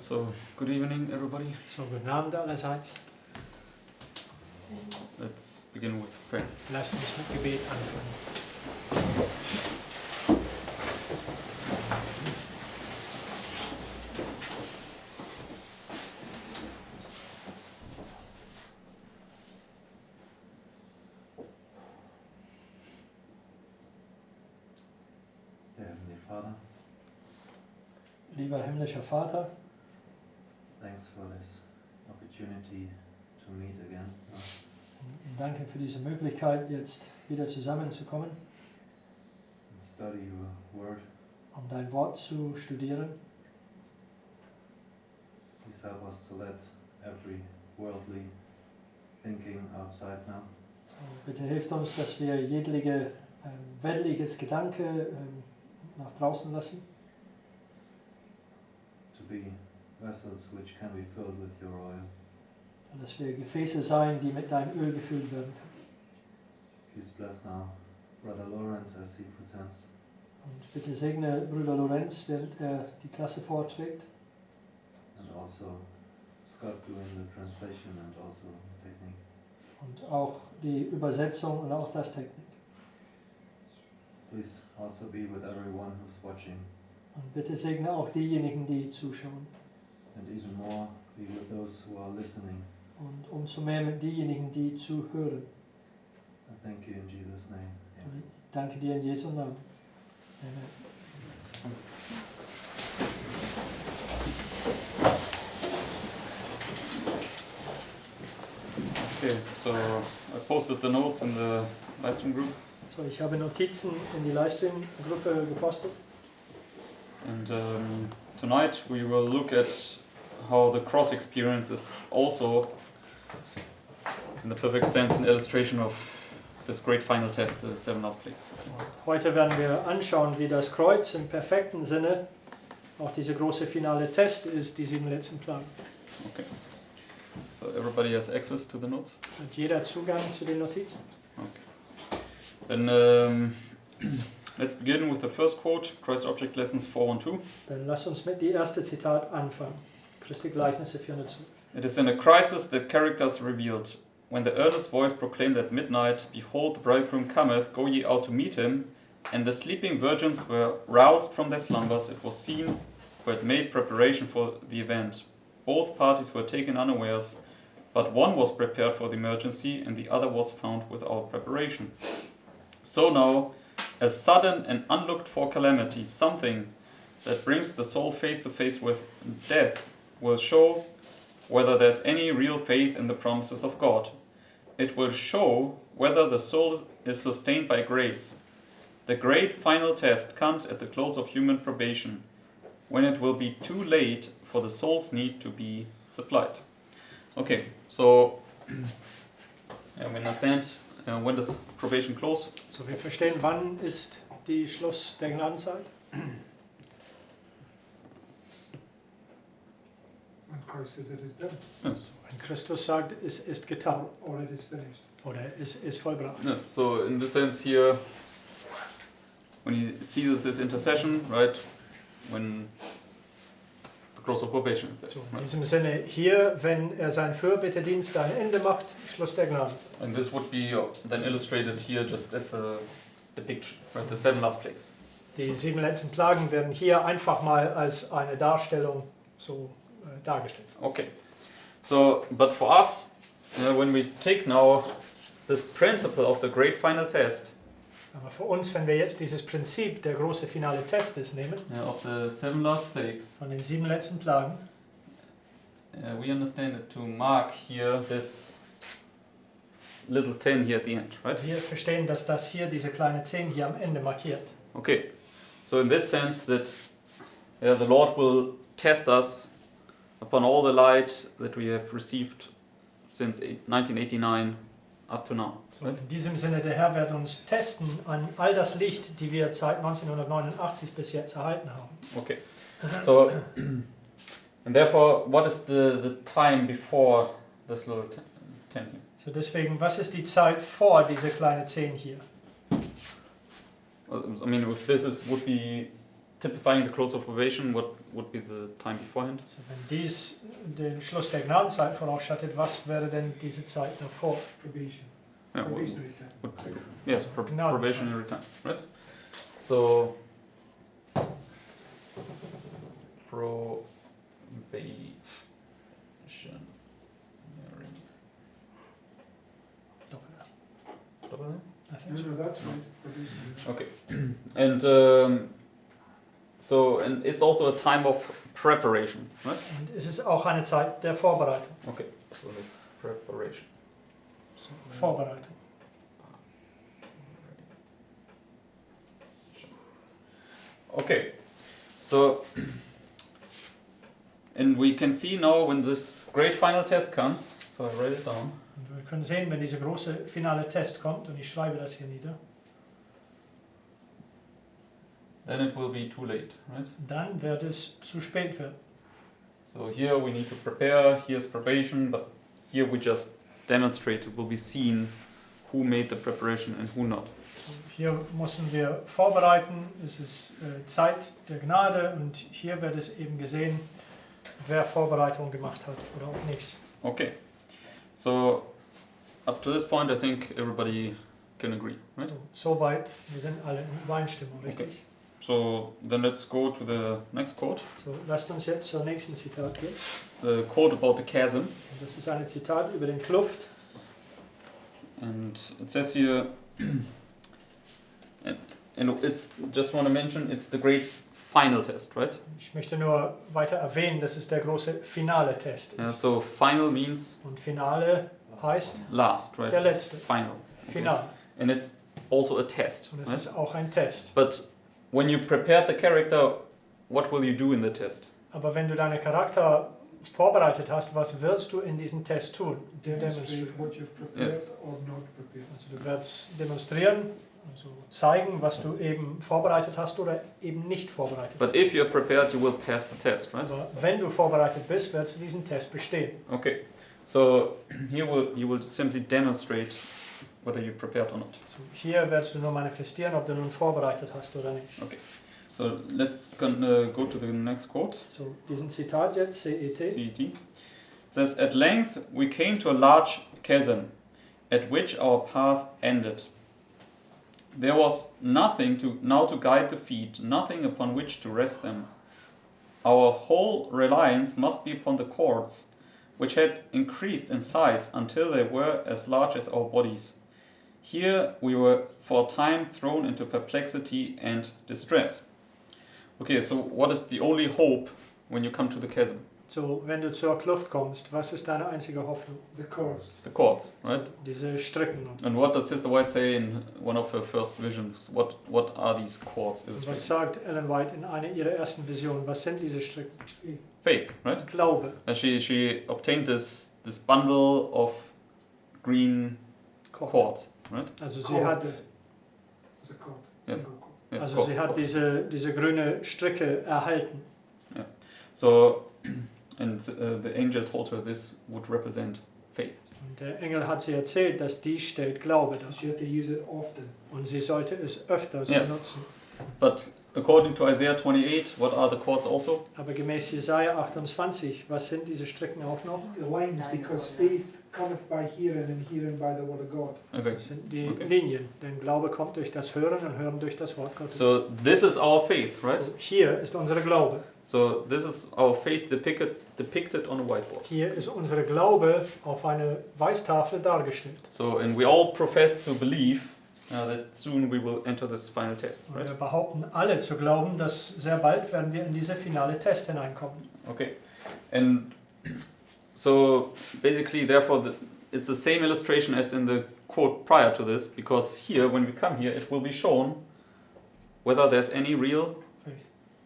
So, good evening everybody. So, guten Abend allerseits. Let's begin with prayer. Lasst uns mit Gebet anfangen. Heavenly Father, Lieber himmlischer Vater, thanks for this opportunity to meet again danke für diese Möglichkeit, jetzt wieder zusammenzukommen, and study your word. um dein Wort zu studieren. Please help us to let every worldly thinking outside now So, bitte hilft uns, dass wir jegliche weltliches Gedanke nach draußen lassen, to be vessels which can be filled with your oil. dass wir Gefäße sein, die mit deinem Öl gefüllt werden können. Please bless now Brother Lawrence as he presents. Und bitte segne Bruder Lorenz, während er die Klasse vorträgt. And also Scott doing the translation and also technique. Und auch die Übersetzung und auch das Technik. Please also be with everyone who's watching, Und bitte segne auch diejenigen, die zuschauen. and even more be with those who are listening. Und umso mehr mit diejenigen, die zuhören. I thank you in Jesus' name. Und Amen. ich danke dir in Jesu Namen. Amen. Okay, so I posted the notes in the livestream group, So, ich habe Notizen in die Livestream-Gruppe gepostet. and tonight we will look at how the cross experience is also, in the perfect sense, an illustration of this great final test, the 7 last plagues. Heute werden wir anschauen, wie das Kreuz im perfekten Sinne auch dieser große finale Test ist, die 7 letzten Plagen. Okay, so everybody has access to the notes. Hat jeder Zugang zu den Notizen? Okay. Then let's begin with the first quote, Christ Object Lessons 4 and 2. Dann lass uns mit dem ersten Zitat anfangen. Christi Gleichnisse 412. It is in a crisis that character is revealed. When the earnest voice proclaimed at midnight, Behold, the bridegroom cometh, go ye out to meet him, and the sleeping virgins were roused from their slumbers, it was seen who had made preparation for the event. Both parties were taken unawares, but one was prepared for the emergency, and the other was found without preparation. So now, a sudden and unlooked for calamity, something that brings the soul face to face with death, will show whether there's any real faith in the promises of God. It will show whether the soul is sustained by grace. The great final test comes at the close of human probation, when it will be too late for the soul's need to be supplied. Okay, so we understand when does probation close? So, wir verstehen, wann ist die Schluss der Gnadenzeit? When Christ says it is done, Yes. Wenn Christus sagt, es ist getan or it is finished. oder es ist vollbracht. Yes. So in the sense here, when he sees his intercession, right, when the close of probation is there. So, in Right? diesem Sinne hier, wenn er sein Fürbitterdienst ein Ende macht, Schluss der Gnadenzeit. And this would be then illustrated here just as a depiction, right? The 7 last plagues. Die 7 letzten Plagen werden hier einfach mal als eine Darstellung so dargestellt. Okay. So, but for us, when we take now this principle of the great final test, Aber für uns, wenn wir jetzt dieses Prinzip der große finale Testes nehmen, of the 7 last plagues, von den 7 letzten Plagen, we understand it to mark here this little 10 here at the end, right? wir verstehen, dass das hier, diese kleine 10 hier am Ende markiert. Okay, so in this sense that the Lord will test us upon all the light that we have received since 1989 up to now. So, in diesem Sinne, der Herr wird uns testen an all das Licht, die wir seit 1989 bis jetzt erhalten haben. Okay, so and therefore, what is the time before this little 10 here? So, deswegen, was ist die Zeit vor dieser kleine 10 hier? I mean, if this would be typifying the close of probation, what would be the time beforehand? Also wenn dies den Schluss der Gnadenzeit vorausstattet, was wäre denn diese Zeit davor? Probation. Yeah, Probationary time. yes, Gnadenzeit. probationary time, right? So, probationary. Double? I think so. No, that's right. Probationary. Okay, and and it's also a time of preparation, right? Und es ist auch eine Zeit der Vorbereitung. Okay, so that's preparation. So, Vorbereitung. Okay, so and we can see now when this great final test comes. So I write it down. Und wir können sehen, wenn dieser große finale Test kommt, und ich schreibe das hier nieder, Then it will be too late, right? dann wird es zu spät werden. So here we need to prepare. Here's probation, but here we just demonstrate. It will be seen who made the preparation and who not. So, hier müssen wir vorbereiten, es ist Zeit der Gnade und hier wird es eben gesehen, wer Vorbereitung gemacht hat oder auch nicht. Okay, so up to this point, I think everybody can agree, right? So, soweit, wir sind alle in Übereinstimmung, richtig? So then let's go to the next quote. So, lasst uns jetzt zur nächsten Zitat gehen. It's a quote about the chasm, Und das ist ein Zitat über den Kluft. and it says here, and it's just want to mention it's the great final test, right? Ich möchte nur weiter erwähnen, dass es der große finale Test ist. So final means Und Finale heißt last, right? der letzte, Final. Okay. Final. And it's also a test, Und es right? ist auch ein Test. But when you prepared the character, what will you do in the test? Aber wenn du deinen Charakter vorbereitet hast, was wirst du in diesem Test tun? Demonstrate what you've prepared Yes. or not prepared. Also du wirst demonstrieren, also zeigen, was du eben vorbereitet hast oder eben nicht vorbereitet But hast. if you're prepared, you will pass the test, right? Aber wenn du vorbereitet bist, wirst du diesen Test bestehen. Okay. So here you will simply demonstrate whether you prepared or not. So, hier wirst du nur manifestieren, ob du nun vorbereitet hast oder nicht. So let's go to the next quote. So, diesen Zitat jetzt, CET. CET. It says, "At length we came to a large chasm, at which our path ended. There was nothing now to guide the feet, nothing upon which to rest them. Our whole reliance must be upon the cords, which had increased in size until they were as large as our bodies. Here we were for a time thrown into perplexity and distress." Okay, so what is the only hope when you come to the chasm? So, wenn du zur Kluft kommst, was ist deine einzige Hoffnung? The course. The cords, right? Diese Stricken. And what does Sister White say in one of her first visions? What are these cords Was illustrating? sagt Ellen White in einer ihrer ersten Visionen? Was sind diese Stricken? Faith, right? Glaube. And she obtained this bundle of green cords, right? Also sie Cord, hat, It's a cord. Yes. Single cord. Yeah, also cord. sie hat diese grüne Stricke erhalten. So, and the angel told her this would represent faith. Und der Engel hat sie erzählt, dass dies stellt Glaube dar. She had to use it often. Und sie sollte es öfters Yes. benutzen. But according to Isaiah 28, what are the cords also? Aber gemäß Jesaja 28, was sind diese Stricken auch noch? The lines, because faith cometh by hearing, and hearing by the word of God. Okay. Das sind die Okay. Linien. Denn Glaube kommt durch das Hören und Hören durch das Wort Gottes. So this is our faith, right? So, hier ist unsere Glaube. So this is our faith depicted on a whiteboard. Hier ist unsere Glaube auf eine Weißtafel dargestellt. So, and we all profess to believe that soon we will enter this final test, Und right? wir behaupten alle zu glauben, dass sehr bald werden wir in diese finale Test hineinkommen. Okay. And so basically, therefore, it's the same illustration as in the quote prior to this, because here, when we come here, it will be shown whether there's any real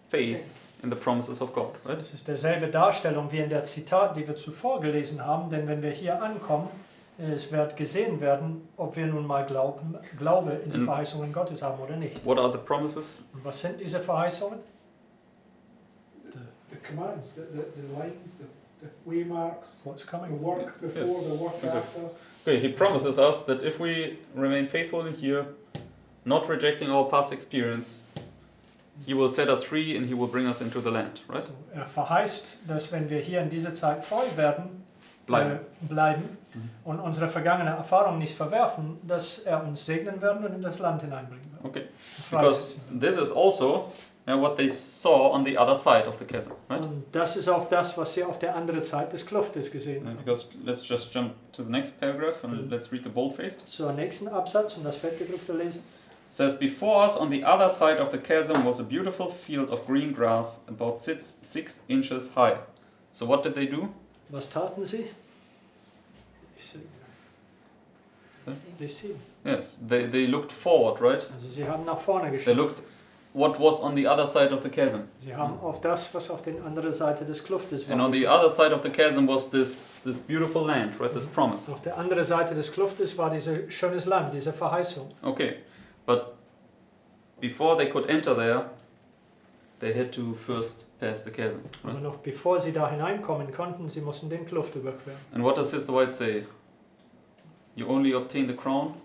faith in the promises of God, So, right? das ist derselbe Darstellung wie in der Zitat, die wir zuvor gelesen haben, denn wenn wir hier ankommen, es wird gesehen werden, ob wir nun mal Glaube in die Und- Verheißungen Gottes haben oder nicht. What are the promises? Und was sind diese Verheißungen? The commands, the lines, the waymarks, What's the coming? work before, the work Yes, sir. after. Okay, he promises us that if we remain faithful in here, not rejecting our past experience, He will set us free and he will bring us into the land, right? Also, er verheißt, dass wenn wir hier in dieser Zeit treu werden, bleiben und unsere vergangene Erfahrung nicht verwerfen, dass er uns segnen werden und in das Land hineinbringen wird. Okay. Because this is also what they saw on the other side of the chasm, right? Und das ist auch das, was sie auf der anderen Seite des Kluftes gesehen haben. Because let's just jump to the next paragraph and let's read the bold-faced. Zur nächsten Absatz und das fettgedruckte lesen. It says, before us on the other side of the chasm was a beautiful field of green grass about 6 inches high. So what did they do? Was taten sie? Lies 7. Yes, they looked forward, right? Also sie haben nach vorne They geschaut. looked what was on the other side of the chasm. Sie haben auf das, was auf der anderen Seite des Kluftes war. And on the other side of the chasm was this beautiful land, right? This promise. Auf der anderen Seite des Kluftes war dieses schönes Land, diese Verheißung. Okay, but before they could enter there, they had to first pass the chasm. Aber Right? noch bevor sie da hineinkommen konnten, sie mussten den Kluft überqueren. And what does Sister White say? You only obtain the crown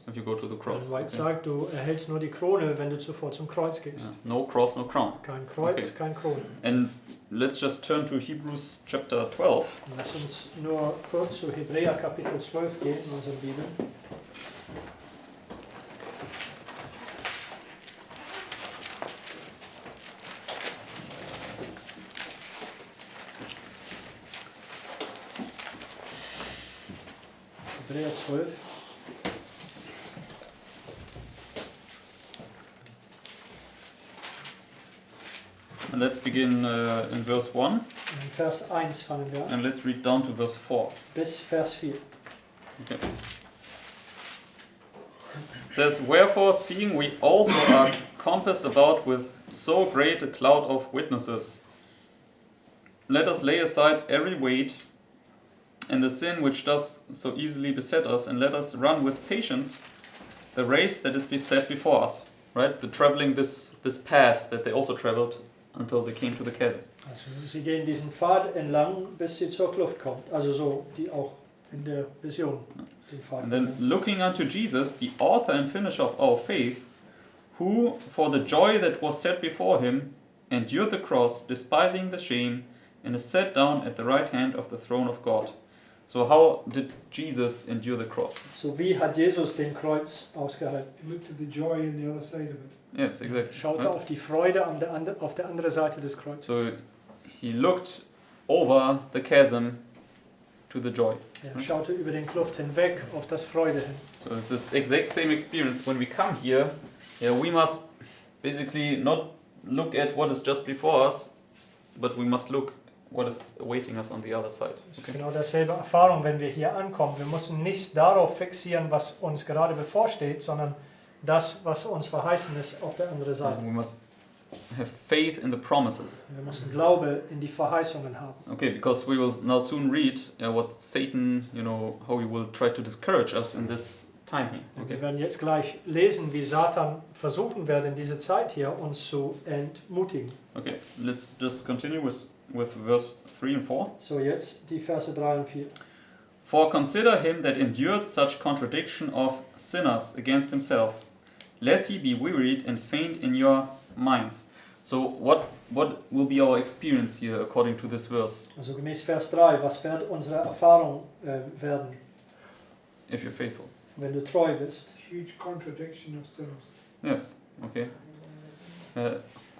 if you go to the cross. Und White sagt, du erhältst nur die Krone, wenn du zuvor zum Kreuz gehst. Yeah. No cross, no crown. Kein Kreuz, Okay. kein Krone. And let's just turn to Hebrews chapter 12. Lass uns nur kurz zu Hebräer Kapitel 12 gehen in unserer Bibel. Hebräer 12. And let's begin in verse 1 In Vers 1 fangen wir an, and let's read down to verse 4. bis Vers 4. Okay. It says, wherefore, seeing we also are compassed about with so great a cloud of witnesses, let us lay aside every weight and the sin which doth so easily beset us, and let us run with patience the race that is beset before us. Right? The traveling this path that they also traveled until they came to the chasm. Also sie gehen diesen Pfad entlang, bis sie zur Kluft kommt. Also so, die auch in der Vision den Pfad. And then looking unto Jesus, the author and finisher of our faith, who for the joy that was set before him endured the cross, despising the shame, and is set down at the right hand of the throne of God. So how did Jesus endure the cross? So wie hat Jesus den Kreuz ausgehalten? He looked at the joy on the other side of it. Yes, exactly. Schaute Right? auf die Freude auf der anderen Seite des Kreuzes. So he looked over the chasm to the joy. Er schaute über den Kluft hinweg auf das Freude hin. So it's this exact same experience when we come here. Yeah, we must basically not look at what is just before us, but we must look what is awaiting us on the other side. Das ist Okay. genau dasselbe Erfahrung, wenn wir hier ankommen. Wir müssen nicht darauf fixieren, was uns gerade bevorsteht, sondern das, was uns verheißen ist, auf der anderen Seite. We must have faith in the promises. Wir müssen Glaube in die Verheißungen haben. Okay, because we will now soon read what Satan, how he will try to discourage us in this time here. Wir Okay. werden jetzt gleich lesen, wie Satan versuchen wird, in dieser Zeit hier uns zu entmutigen. Okay, let's just continue with verse 3 and 4. So, jetzt die Verse 3 und 4. For consider him that endured such contradiction of sinners against himself, lest ye be wearied and faint in your minds. So what will be our experience here according to this verse, Also gemäß Vers 3, was wird unsere Erfahrung werden, if you're faithful? wenn du treu bist? Huge contradiction of sinners. Yes, okay.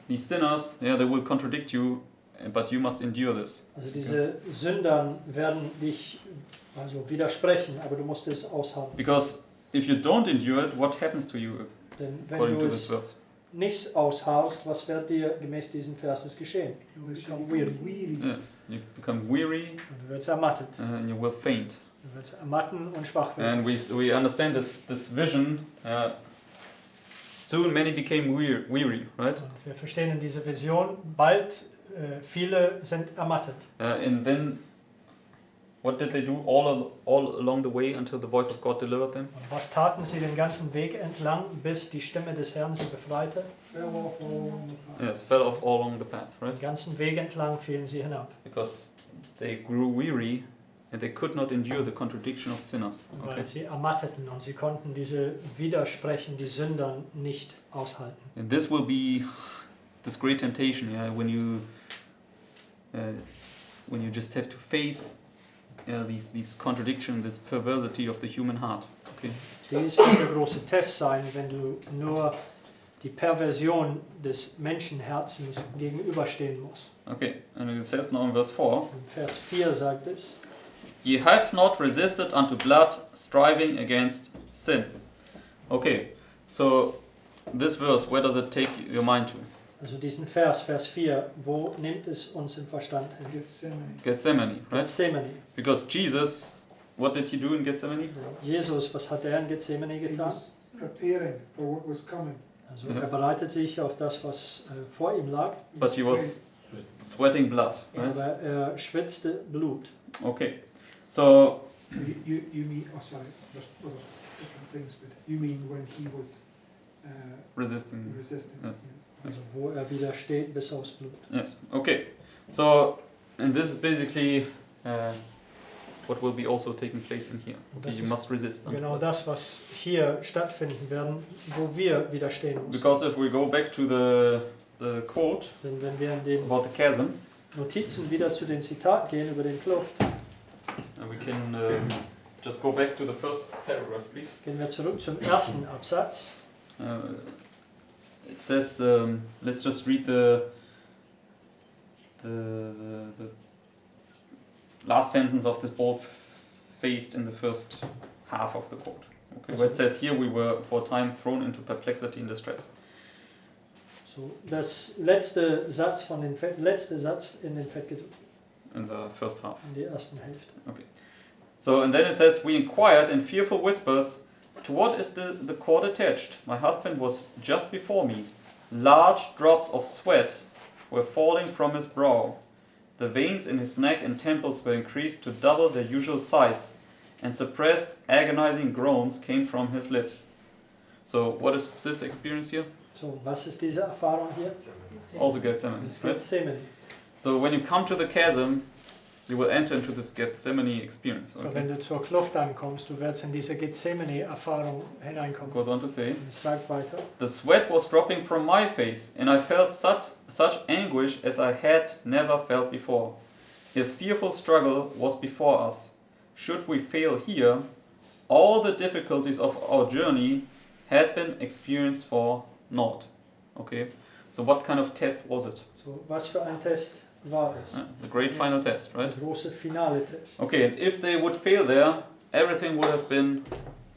These sinners, they will contradict you, but you must endure this. Also diese Sündern werden dich widersprechen, aber du musst es aushalten. Because if you don't endure it, what happens to you Denn according wenn to du this es verse? nicht ausharrst, was wird dir gemäß diesen Verses geschehen? You become weary. Yes, you become weary Und du wirst ermattet. and you will faint. Du wirst ermatten und schwach werden. And we understand this vision. Soon many became weary, right? Und wir verstehen in dieser Vision, bald viele sind ermattet. And then what did they do all along the way until the voice of God delivered them? Und was taten sie den ganzen Weg entlang, bis die Stimme des Herrn sie befreite? Fell off along the path. Yes, fell off all along the path, right? Den ganzen Weg entlang fielen sie hinab. Because they grew weary and they could not endure the contradiction of sinners. Okay. weil sie ermatteten und sie konnten diese Widersprechen, die Sündern, nicht aushalten. And this will be this great temptation, yeah, when you just have to face these contradiction, this perversity of the human heart. Okay. Dies wird der große Test sein, wenn du nur die Perversion des Menschenherzens gegenüberstehen musst. Okay, and it says now in verse 4, In Vers 4 sagt es, ye have not resisted unto blood, striving against sin. Okay, so this verse, where does it take your mind to? also diesen Vers 4, wo nimmt es uns im Verstand hin? Gethsemane. Gethsemane, right? Gethsemane. Because Jesus, what did he do in Gethsemane? Jesus, was hat er in Gethsemane He getan? was preparing for what was coming. Also Yes. er bereitet sich auf das, was vor ihm lag, But he was sweating blood, right? aber er schwitzte Blut. Okay, so You mean, oh sorry, there's different things, but you mean when he was resisting. resisting. Yes. Also wo er widersteht bis aufs Blut. Yes. Okay. So, and this is basically what will be also taking place in here. Okay, Das you ist must resist. Genau das, was hier stattfinden werden, wo wir widerstehen müssen. Because if we go back to the quote Denn wenn wir in den about the chasm, Notizen wieder zu den Zitaten gehen über den Kluft, we can just go back to the first paragraph, please. gehen wir zurück zum ersten Absatz. It says, let's just read the last sentence of this bold-faced in the first half of the quote. Okay, where it says here we were for a time thrown into perplexity and distress. So, das letzte Satz letzte Satz in den Fettgedruckten, In the first half. in der ersten Hälfte. So, and then it says, we inquired in fearful whispers, to what is the cord attached? My husband was just before me. Large drops of sweat were falling from his brow. The veins in his neck and temples were increased to double their usual size, and suppressed, agonizing groans came from his lips. So, what is this experience here? So, was ist diese Erfahrung hier? Also Gethsemane, Das right? Gethsemane. So, when you come to the chasm, you will enter into this Gethsemane experience. So, Okay? wenn du zur Kluft ankommst, du wirst in diese Gethsemane-Erfahrung hineinkommen. Goes on to say, Und es sagt weiter. the sweat was dropping from my face, and I felt such anguish as I had never felt before. A fearful struggle was before us. Should we fail here, all the difficulties of our journey had been experienced for naught. Okay, so what kind of test was it? So, was für ein Test war es? The great final test, Der right? große finale Test. Okay, and if they would fail there, everything would have been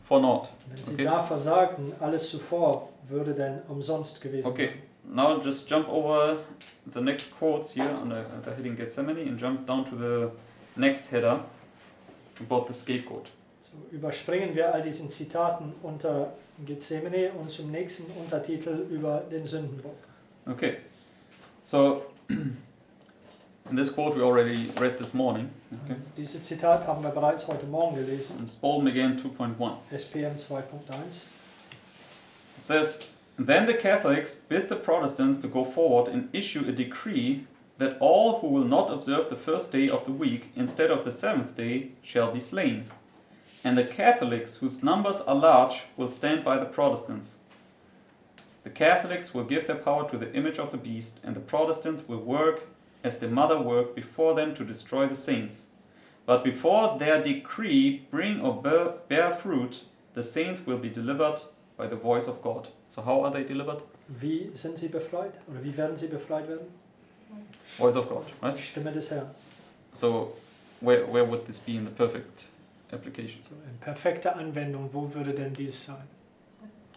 for naught. Wenn sie Okay. da versagten, alles zuvor würde dann umsonst gewesen Okay, sein. now just jump over the next quotes here under the heading Gethsemane and jump down to the next header about the scapegoat. So, überspringen wir all diesen Zitaten unter Gethsemane und zum nächsten Untertitel über den Sündenbock. Okay, so in this quote we already read this morning. Okay, Dieses Zitat haben wir bereits heute Morgen gelesen, and Spalding again 2.1. SPM 2.1. It says, then the Catholics bid the Protestants to go forward and issue a decree that all who will not observe the first day of the week instead of the seventh day shall be slain. And the Catholics, whose numbers are large, will stand by the Protestants. The Catholics will give their power to the image of the beast, and the Protestants will work as the mother worked before them to destroy the saints. But before their decree bring or bear fruit, the saints will be delivered by the voice of God. So how are they delivered? Wie sind sie befreit? Oder wie werden sie befreit werden? Voice of God, right? Die Stimme des Herrn. So where would this be in the perfect application? So, in perfekter Anwendung, wo würde denn dies sein?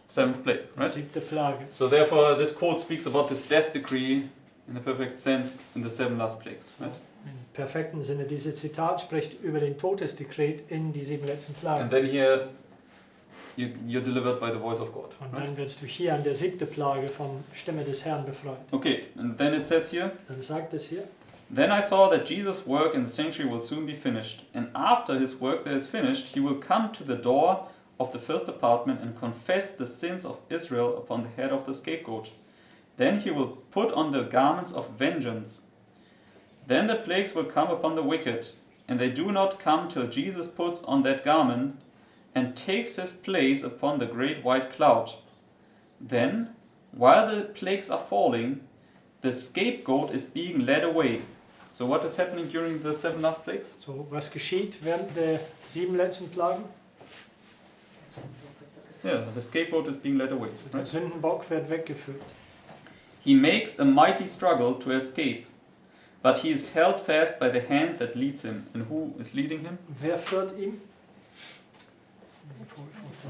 Seventh plague, Die right? 7. Plage. So therefore this quote speaks about this death decree in the perfect sense in the 7 last plagues, right? Im perfekten Sinne, dieses Zitat spricht über den Todesdekret in die 7 letzten And Plagen. then here you're delivered by the voice of God, Und right? dann wirst du hier an der 7. Plage vom Stimme des Herrn befreit. Okay, and then it says here, Dann sagt es hier, then I saw that Jesus' work in the sanctuary will soon be finished, and after his work there is finished, he will come to the door of the first apartment and confess the sins of Israel upon the head of the scapegoat. Then he will put on the garments of vengeance. Then the plagues will come upon the wicked, and they do not come till Jesus puts on that garment and takes his place upon the great white cloud. Then, while the plagues are falling, the scapegoat is being led away. So what is happening during the 7 last plagues? So, was geschieht während der 7 letzten Plagen? Yeah, the scapegoat is being led away. Der Right? Sündenbock wird weggeführt. He makes a mighty struggle to escape, but he is held fast by the hand that leads him. And who is leading him? Wer führt ihn?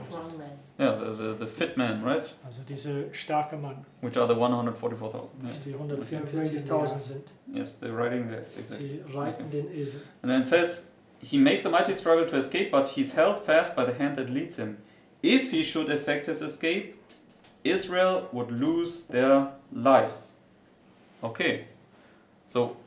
Strong man. Yeah, the fit man, right? Also dieser starke Mann, Which are the 144,000. dass Yeah. die 144.000 sind. Yes, they're riding there. Exactly. Sie reiten den Esel. And then it says, he makes a mighty struggle to escape, but he's held fast by the hand that leads him. If he should effect his escape, Israel would lose their lives. Okay, so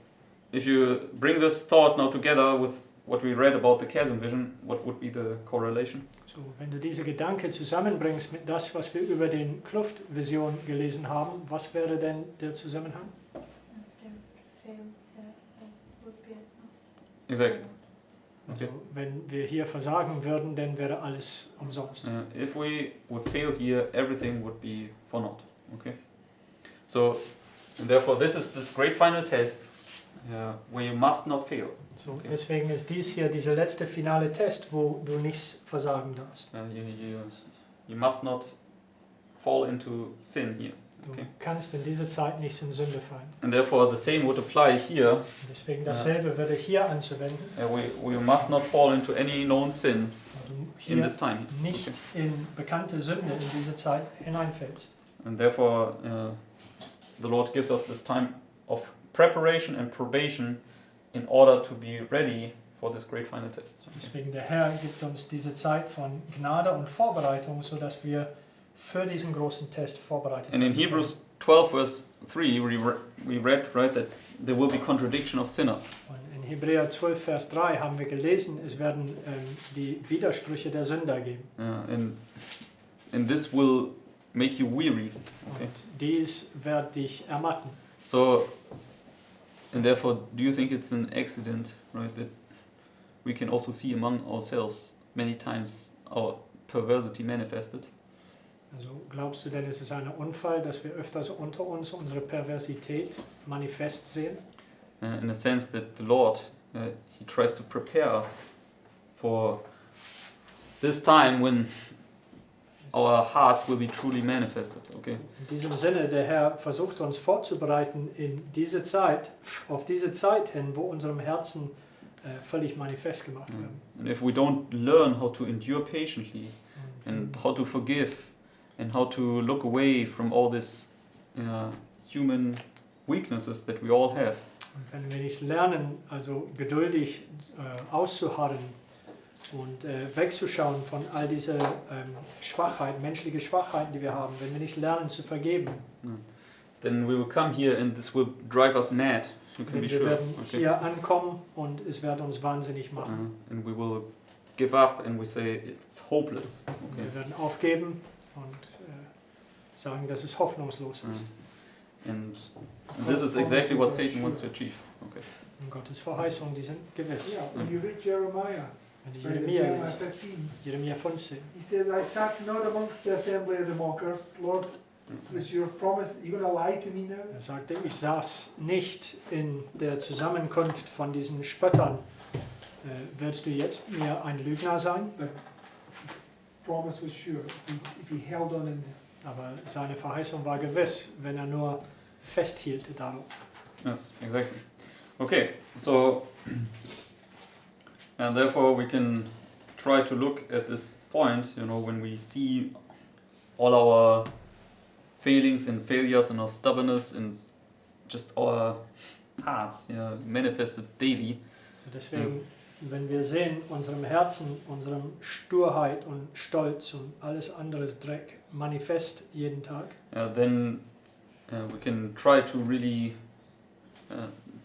if you bring this thought now together with what we read about the chasm vision, what would be the correlation? So, wenn du diese Gedanke zusammenbringst mit das, was wir über den Kluftvision gelesen haben, was wäre denn der Zusammenhang? Exactly. Also, Okay. wenn wir hier versagen würden, dann wäre alles umsonst. If we would fail here, everything would be for naught. Okay. So, and therefore, this is this great final test where you must not fail. So, Okay. deswegen ist dies hier dieser letzte finale Test, wo du nichts versagen darfst. You must not fall into sin here. Du Okay. kannst in dieser Zeit nicht in Sünde fallen. And therefore, the same would apply here. Und deswegen dasselbe würde hier anzuwenden. We must not fall into any known sin wo du in hier this time. nicht in bekannte Sünde in diese Zeit hineinfällst. And therefore, the Lord gives us this time of preparation and probation in order to be ready for this great final test. Deswegen der Herr gibt uns diese Zeit von Gnade und Vorbereitung, sodass wir für diesen großen Test vorbereitet And in werden können. Hebrews 12, verse 3, we read, right, that there will be contradiction of sinners. Und in Hebräer 12, Vers 3 haben wir gelesen, es werden die Widersprüche der Sünder geben. And this will make you weary. Okay. Und dies wird dich ermatten. So, and therefore, do you think it's an accident, right, that we can also see among ourselves many times our perversity manifested? Also glaubst du denn, es ist ein Unfall, dass wir öfters unter uns unsere Perversität manifest sehen? In a sense that the Lord, He tries to prepare us for this time when our hearts will be truly manifested. Okay. In diesem Sinne, der Herr versucht uns vorzubereiten in diese Zeit, auf diese Zeit hin, wo unserem Herzen völlig manifest gemacht werden. And if we don't learn how to endure patiently and how to forgive and how to look away from all these human weaknesses that we all have, Und wenn wir nicht lernen, also geduldig auszuharren und wegzuschauen von all diese Schwachheiten, menschliche Schwachheiten, die wir haben, wenn wir nicht lernen zu vergeben, then we will come here and this will drive us mad. You can denn be wir sure. werden Okay. hier ankommen und es wird uns wahnsinnig machen. And we will give up and we say it's hopeless. Okay. Wir werden aufgeben und sagen, dass es hoffnungslos ist. And this is exactly what Satan wants to achieve. Okay. Und Gottes Verheißungen, die sind gewiss. Yeah, when you read Jeremiah, Wenn du Jeremiah Jeremia liest, 15, Jeremia 15, he says, I sat not amongst the assembly of the mockers. Lord, is your promise, you're going to lie to me now? er sagte, ich saß nicht in der Zusammenkunft von diesen Spöttern. Willst du jetzt mir ein Lügner sein? His promise was sure, if he held on in Aber seine Verheißung war gewiss, wenn er nur festhielt darauf. Yes, exactly. Okay, so and therefore we can try to look at this point, you know, when we see all our failings and failures and our stubbornness and just our hearts, manifested daily. So deswegen, wenn wir sehen, unserem Herzen, unserem Sturheit und Stolz und alles anderes Dreck manifest jeden Tag, Then we can try to really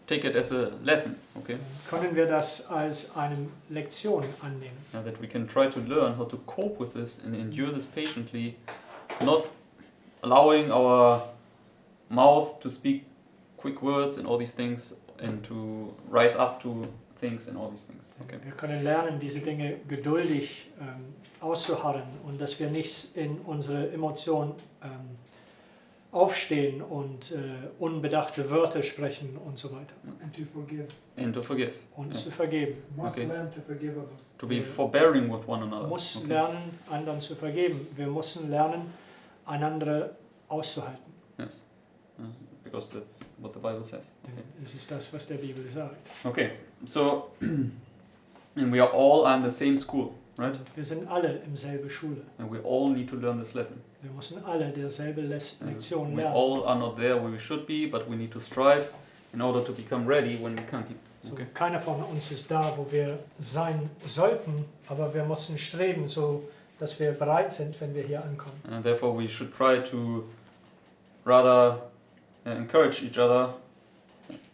take it as a lesson, okay? können wir das als eine Lektion annehmen. That we can try to learn how to cope with this and endure this patiently, not allowing our mouth to speak quick words and all these things and to rise up to things and all these things. Okay. Wir können lernen, diese Dinge geduldig auszuharren und dass wir nicht in unsere Emotionen aufstehen und unbedachte Wörter sprechen und so weiter. And to forgive. And to forgive. Und Yes. zu vergeben. Must Okay. learn to forgive others. To be forbearing with one Man another. muss Okay. lernen, anderen zu vergeben. Wir müssen lernen, einander auszuhalten. Yes. Because that's what the Bible says. Okay. Es ist das, was der Bibel sagt. Okay. So, and we are all in the same school, right? Wir sind alle im selben Schule. And we all need to learn this lesson. Wir müssen alle derselbe Lektion We lernen. all are not there where we should be, but we need to strive in order to become ready when we come here. So, Okay. keiner von uns ist da, wo wir sein sollten, aber wir müssen streben, so dass wir bereit sind, wenn wir hier ankommen. And therefore, we should try to rather encourage each other,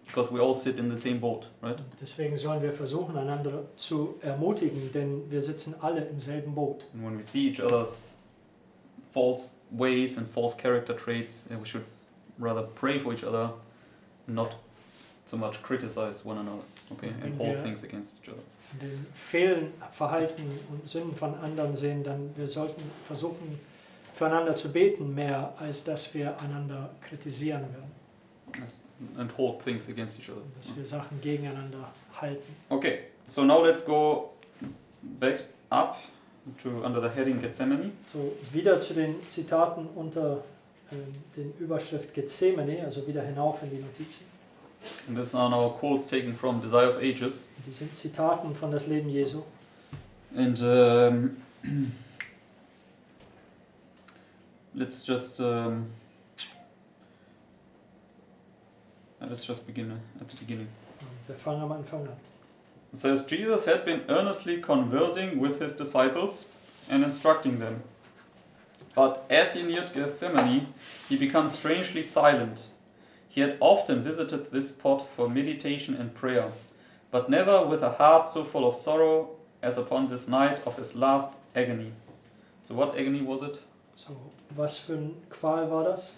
because we all sit in the same boat, right? Deswegen sollen wir versuchen, einander zu ermutigen, denn wir sitzen alle im selben Boot. And when we see each other's false ways and false character traits, we should rather pray for each other, not so much criticize one another, okay, and hold Yeah. things against each other. Den Fehlen, Verhalten und Sünden von anderen sehen, dann wir sollten versuchen, füreinander zu beten, mehr als dass wir einander kritisieren werden, Yes. And hold things against each other. dass wir Sachen gegeneinander halten. Okay, so now let's go back up to under the heading Gethsemane. So, wieder zu den Zitaten unter den Überschrift Gethsemane, also wieder hinauf in die Notizen. And these are now quotes taken from Desire of Ages. Die sind Zitaten von das Leben Jesu. And let's just begin at the beginning. Wir fangen am Anfang an. It says, Jesus had been earnestly conversing with his disciples and instructing them. But as he neared Gethsemane, he became strangely silent. He had often visited this spot for meditation and prayer, but never with a heart so full of sorrow as upon this night of his last agony. So what agony was it? So, was für ein Qual war das?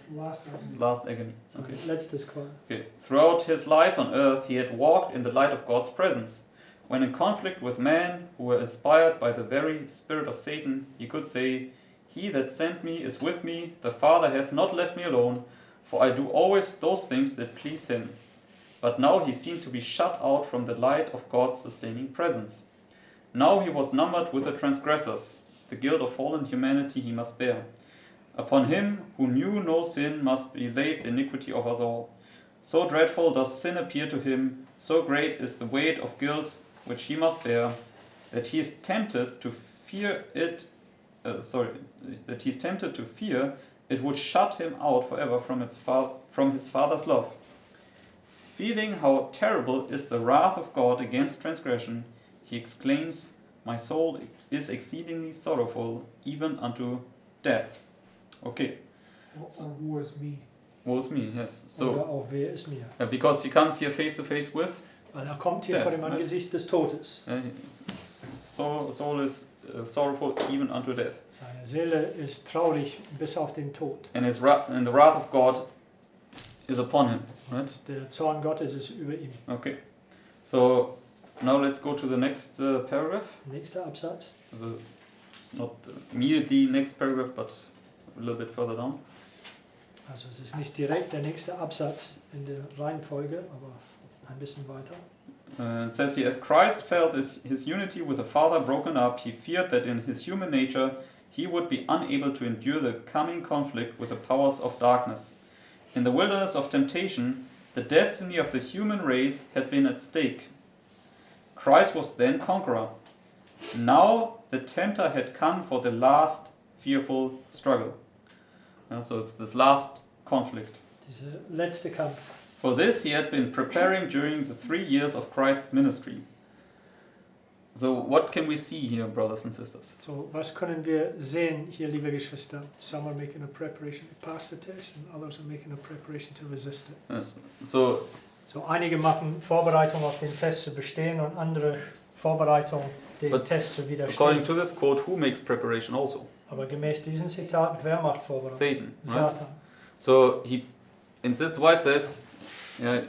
His last agony. Sein Okay. letztes Qual. Okay. Throughout his life on earth, he had walked in the light of God's presence. When in conflict with men who were inspired by the very spirit of Satan, he could say, "He that sent me is with me, the Father hath not left me alone, for I do always those things that please him." But now he seemed to be shut out from the light of God's sustaining presence. Now he was numbered with the transgressors. The guilt of fallen humanity he must bear. Upon him who knew no sin must be laid the iniquity of us all. So dreadful does sin appear to him, so great is the weight of guilt which he must bear, that he is tempted to fear it. That he is tempted to fear it would shut him out forever from his Father's love. Feeling how terrible is the wrath of God against transgression, he exclaims, "My soul is exceedingly sorrowful, even unto death." Okay, Or woe is me. woe is me, yes. Oder So, auch wer ist mir? because he comes here face to face with, Weil er kommt hier Ja, vor dem ne? Angesicht des Todes. soul is sorrowful even unto death. Seine Seele ist traurig bis auf den Tod. And the wrath of God is upon him, right? Der Zorn Gottes ist über ihm. Okay, so now let's go to the next paragraph. Nächster Absatz. So it's not immediately next paragraph, but a little bit further down. Also es ist nicht direkt der nächste Absatz in der Reihenfolge, aber ein bisschen weiter. It says here, as Christ felt his unity with the Father broken up, he feared that in his human nature he would be unable to endure the coming conflict with the powers of darkness. In the wilderness of temptation, the destiny of the human race had been at stake. Christ was then conqueror. Now the tempter had come for the last fearful struggle. So it's this last conflict. Dieser letzte Kampf. For this he had been preparing during the 3 years of Christ's ministry. So what can we see here, brothers and sisters? So, was können wir sehen hier, liebe Geschwister? Some are making a preparation to pass the test and others are making a preparation to resist it. Yes. So So, einige machen Vorbereitung auf den Test zu bestehen und andere Vorbereitung, den But Test zu according widerstehen. to this quote, who makes preparation also? Aber gemäß diesem Zitat, wer macht Vorbereitung? Satan, right? Satan. So he insists, why it says,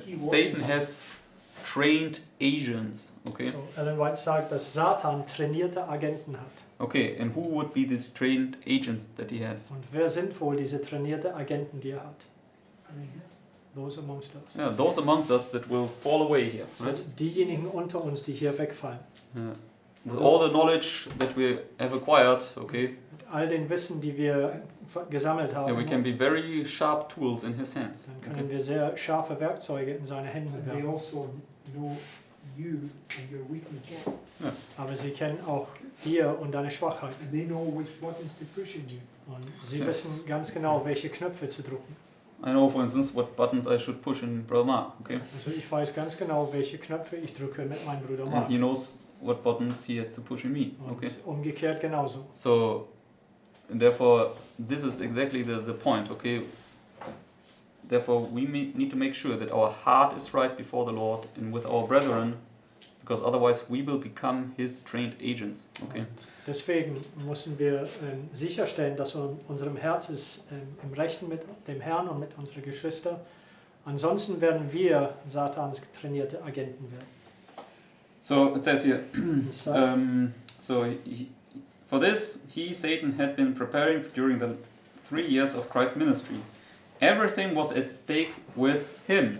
He Satan was- has trained agents. Okay. So, Ellen White sagt, dass Satan trainierte Agenten hat. Okay, and who would be these trained agents that he has? Und wer sind wohl diese trainierte Agenten, die er hat? Those amongst us. Yeah, those amongst us that will fall away here, right? So, diejenigen unter uns, die hier wegfallen. Yeah. With all the knowledge that we have acquired, okay, Mit all den Wissen, die wir gesammelt haben, yeah, we can be very sharp tools in his hands. dann können wir sehr scharfe Werkzeuge in seine Hände And they werfen. also know you and your weaknesses. Yes. Aber sie kennen auch dir und deine Schwachheit. And they know which buttons to push in you. Und sie Yes. wissen ganz genau, welche Knöpfe zu drücken. I know, for instance, what buttons I should push in Brother Mark, okay? Also ich weiß ganz genau, welche Knöpfe ich drücke mit meinem Bruder And Mark. he knows what buttons he has to push in me, Und okay? umgekehrt genauso. So, therefore, this is exactly the point, okay? Therefore, we need to make sure that our heart is right before the Lord and with our brethren, because otherwise we will become his trained agents, okay? Und deswegen müssen wir sicherstellen, dass unserem Herz ist im Rechten mit dem Herrn und mit unseren Geschwistern. Ansonsten werden wir Satans trainierte Agenten werden. So, it says here, Es sagt, for this, Satan, had been preparing during the 3 years of Christ's ministry. Everything was at stake with him.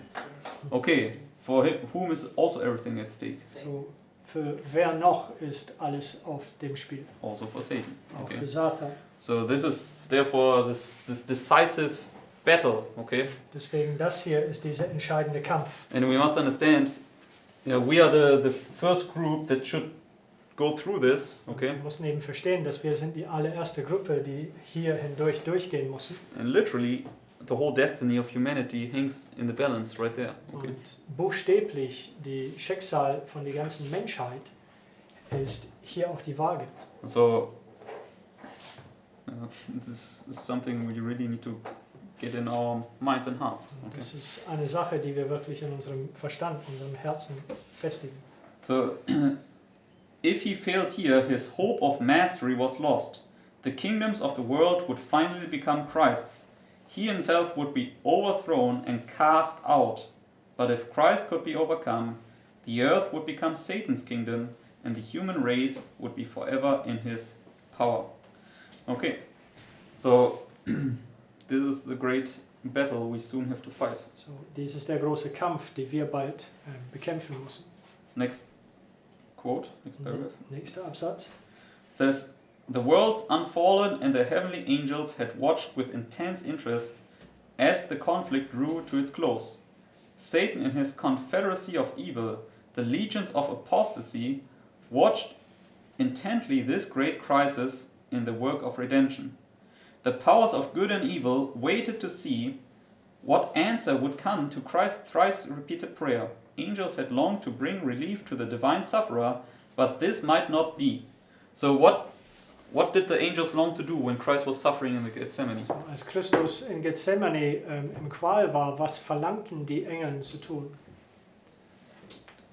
Okay, for him, whom is also everything at stake? so, für wer noch ist alles auf dem Spiel? Also for Satan. Auch Okay. für Satan. So this is therefore this decisive battle. Okay, Deswegen das hier ist dieser entscheidende Kampf. and we must understand, we are the first group that should go through this. Okay, Wir müssen eben verstehen, dass wir sind die allererste Gruppe, die hier hindurch durchgehen müssen. and literally the whole destiny of humanity hangs in the balance right there. Okay. Und buchstäblich die Schicksal von der ganzen Menschheit ist hier auf die Waage. So this is something we really need to get in our minds and hearts. Und Okay. das ist eine Sache, die wir wirklich in unserem Verstand, unserem Herzen festigen. So if he failed here, his hope of mastery was lost. The kingdoms of the world would finally become Christ's. He himself would be overthrown and cast out. But if Christ could be overcome, the earth would become Satan's kingdom, and the human race would be forever in his power. Okay, so this is the great battle we soon have to fight. So, dies ist der große Kampf, den wir bald bekämpfen müssen. Next quote, next paragraph. Nächster Absatz. Says, the worlds unfallen and the heavenly angels had watched with intense interest as the conflict drew to its close. Satan in his confederacy of evil, the legions of apostasy, watched intently this great crisis in the work of redemption. The powers of good and evil waited to see what answer would come to Christ's thrice repeated prayer. Angels had longed to bring relief to the divine sufferer, but this might not be. So what did the angels long to do when Christ was suffering in the Gethsemane? So, als Christus in Gethsemane im Qual war, was verlangten die Engel zu tun?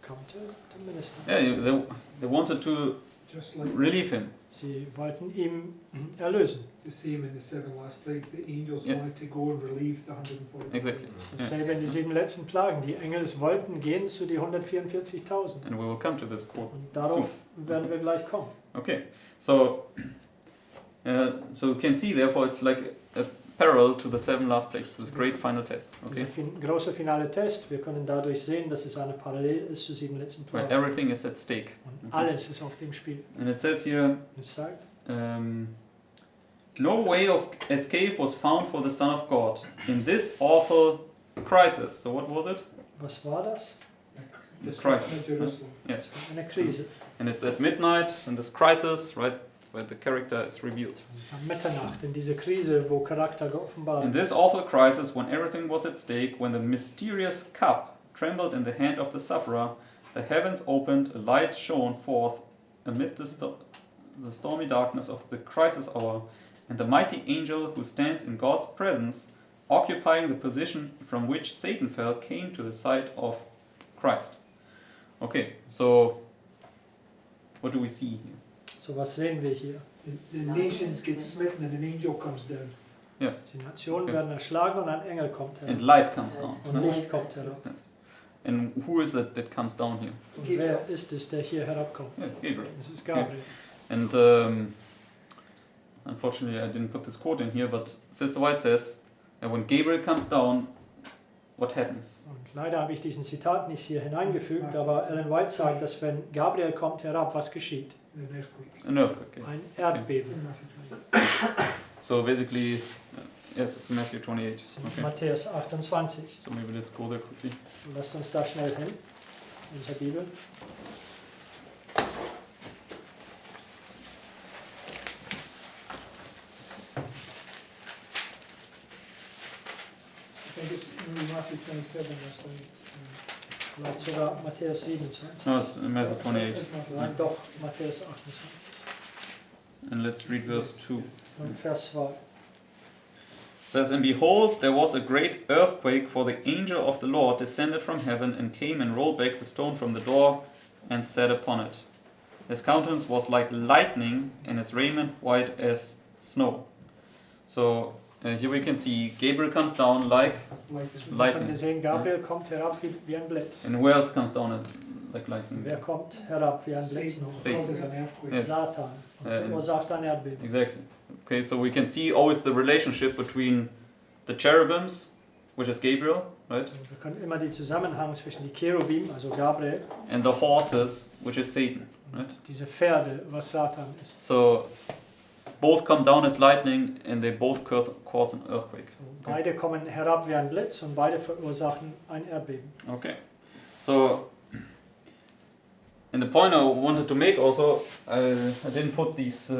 Come to minister. Yeah, they wanted to Just like relieve him. Sie wollten ihn erlösen. the same in the 7 last plagues, the angels Yes. wanted to go and relieve the 144. Exactly. Dasselbe in die 7 letzten Plagen. Die Engel wollten gehen zu die 144.000. And we will come to this quote. Und darauf werden wir gleich kommen. Okay, so you can see, therefore, it's like a parallel to the 7 last plagues, to this great final test. Okay, Dieser große finale Test, wir können dadurch sehen, dass es eine Parallel ist zu 7 letzten where Plagen. everything is at stake. Und alles ist auf dem Spiel. And it says here, Es sagt, no way of escape was found for the Son of God in this awful crisis. So what was it? was war das? Destruction crisis, of Jerusalem. Yes. Eine Krise. And it's at midnight in this crisis, right, where the character is revealed. Es ist am Mitternacht, in dieser Krise, wo Charakter geoffenbart In ist. this awful crisis, when everything was at stake, when the mysterious cup trembled in the hand of the sufferer, the heavens opened, a light shone forth amid the stormy darkness of the crisis hour, and the mighty angel who stands in God's presence, occupying the position from which Satan fell, came to the side of Christ. Okay, so what do we see here? So, was sehen wir hier? The nations get smitten and an angel comes down. Yes, Die Nationen Okay. werden erschlagen und ein Engel kommt and herauf. light comes down. Und Licht kommt herauf. Yes. And who is it that comes down here? Und wer ist es, der hier herabkommt? Yeah, it's Gabriel. Es ist Gabriel. And unfortunately, I didn't put this quote in here, but Sister White says that when Gabriel comes down, what happens? Und leider habe ich diesen Zitat nicht hier hineingefügt, aber Ellen White sagt, dass wenn Gabriel kommt herab, was geschieht? An earthquake. An earthquake. Yes. Ein Erdbeben. In Matthew 20. So basically, yes, it's Matthew 28. Das ist Okay. Matthäus 28. So maybe let's go there quickly. Lasst uns da schnell hin, in unserer Bibel. I think it's in Matthew 27, that's when, Vielleicht sogar Matthäus 27. No, it's Matthew 28. It's Matthew Nein, doch, Matthäus 28. And let's read verse 2. Und Vers 2. It says, And behold, there was a great earthquake, for the angel of the Lord descended from heaven and came and rolled back the stone from the door and sat upon it. His countenance was like lightning, and his raiment white as snow. So here we can see Gabriel comes down like like Wir können sehen, Gabriel kommt herab wie ein Blitz. And who else comes down like lightning? Wer kommt herab wie ein Blitz? Satan noch? Satan. causes an earthquake. Yes. Satan. Und verursacht ein Erdbeben. Exactly. Okay, so we can see always the relationship between the cherubims, which is Gabriel, right, Also wir können immer die Zusammenhang zwischen die Cherubim, also Gabriel, and the horses, which is Satan, right? und diese Pferde, was Satan ist. So both come down as lightning, and they both cause an earthquake. So, beide kommen herab wie ein Blitz und beide verursachen ein Erdbeben. Okay. So, and the point I wanted to make also, I didn't put these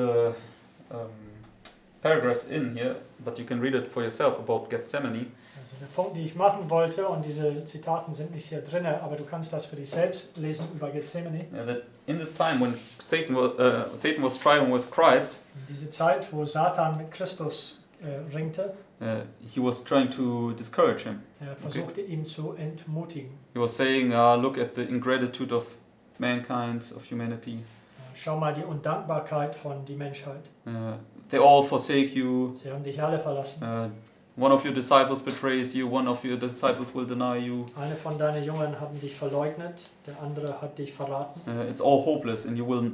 paragraphs in here, but you can read it for yourself about Gethsemane. Also der Punkt, den ich machen wollte, und diese Zitaten sind nicht hier drin, aber du kannst das für dich selbst lesen über Gethsemane. That in this time when Satan was striving with Christ, Diese Zeit, wo Satan mit Christus ringte, he was trying to discourage him. er versuchte ihn zu entmutigen. He was saying, look at the ingratitude of mankind, of humanity. Schau mal die Undankbarkeit von die Menschheit. They all forsake you. Sie haben dich alle verlassen. One of your disciples betrays you. One of your disciples will deny you. Eine von deinen Jungen haben dich verleugnet, der andere hat dich verraten. It's all hopeless, and you will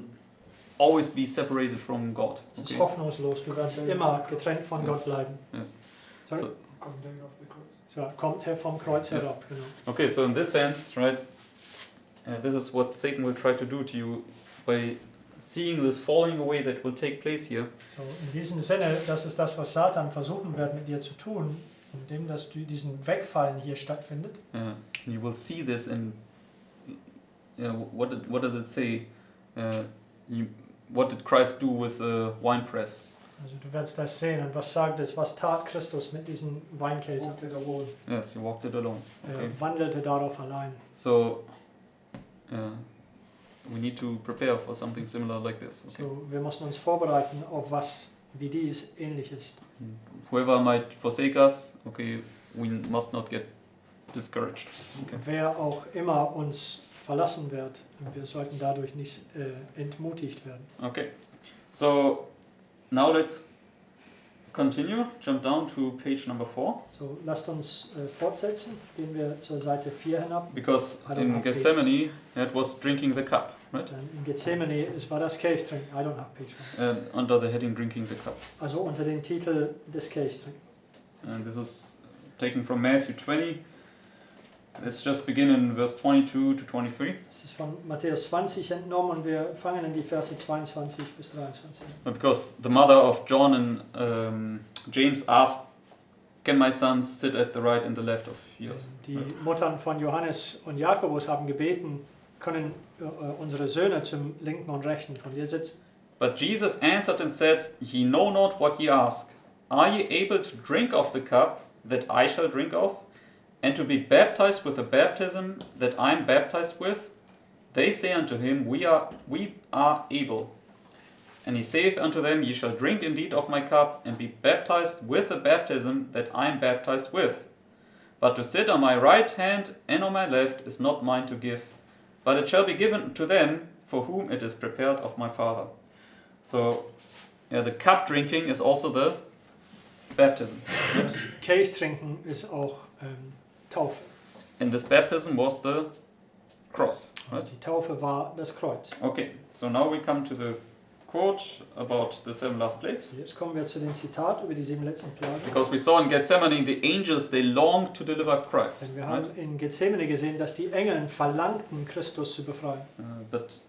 always be separated from God. Es ist hoffnungslos, du wirst immer getrennt von Yes. Gott bleiben. Yes. Sorry? So- Come down off the cross. So, kommt her vom Kreuz Yes. herab, genau. Okay, so in this sense, right, this is what Satan will try to do to you by seeing this falling away that will take place here. So, in diesem Sinne, das ist das, was Satan versuchen wird mit dir zu tun, indem dass du diesen Wegfallen hier stattfindet. And you will see this in what does it say? What did Christ do with the winepress? Also du wirst das sehen. Und was sagt es? Was tat Christus mit diesen Weinkeltern? Walked it alone. Yes, he walked it alone. Okay. Er wandelte darauf allein. So we need to prepare for something similar like this. Okay. So, wir müssen uns vorbereiten auf was wie dies ähnlich ist. Whoever might forsake us, okay, we must not get discouraged. Okay. Wer auch immer uns verlassen wird, wir sollten dadurch nicht entmutigt werden. Okay. So now let's continue. Jump down to page number 4. So, lasst uns fortsetzen. Gehen wir zur Seite 4 hinab. Because I don't in have Gethsemane it was drinking the cup, right? Dann in Gethsemane war das Kelchtrinken. I don't have page one. Under the heading drinking the cup. Also unter dem Titel des Kelchtrinken. And this is taken from Matthew 20. Let's just begin in verse 22 to 23. Das ist von Matthäus 20 entnommen und wir fangen in die Verse 22 bis 23 an. Because the mother of John and James asked, "Can my sons sit at the right and the left of yours?" Die Muttern von Johannes und Jakobus haben gebeten, können unsere Söhne zum linken und rechten von dir sitzen. But Jesus answered and said, "Ye know not what ye ask. Are ye able to drink of the cup that I shall drink of, and to be baptized with the baptism that I am baptized with?" They say unto him, We are able. And he saith unto them, Ye shall drink indeed of my cup, and be baptized with the baptism that I am baptized with. But to sit on my right hand and on my left is not mine to give, but it shall be given to them for whom it is prepared of my Father. So, the cup drinking is also the baptism. Das Kelchtrinken ist auch Taufe. And this baptism was the cross, right? Die Taufe war das Kreuz. Okay, so now we come to the quote about the 7 last plagues. Jetzt kommen wir zu dem Zitat über die 7 letzten Plagen. Because we saw in Gethsemane the angels, they longed to deliver Christ. Denn wir Right? haben in Gethsemane gesehen, dass die Engel verlangten, Christus zu befreien. But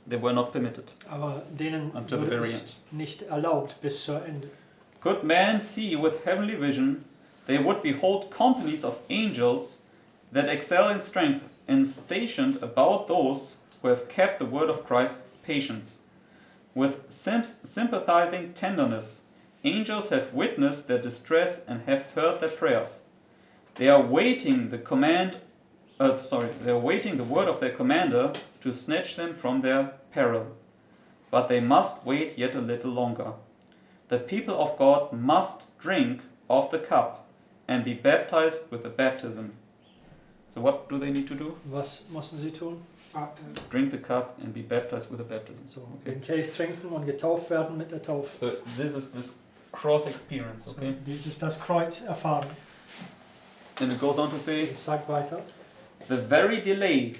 they were not permitted Aber denen until the wurde very es end. nicht erlaubt bis zur Ende. Could man see with heavenly vision, they would behold companies of angels that excel in strength and stationed about those who have kept the word of Christ's patience. With sympathizing tenderness, angels have witnessed their distress and have heard their prayers. They are waiting the word of their commander to snatch them from their peril. But they must wait yet a little longer. The people of God must drink of the cup and be baptized with the baptism. So what do they need to do? Was mussten sie tun? Drink the cup and be baptized with the baptism. So, Okay. den Kelch trinken und getauft werden mit der Taufe. So this is this cross experience, okay? So, dies ist das Kreuz erfahren. And it goes on to say, Es sagt weiter, the very delay,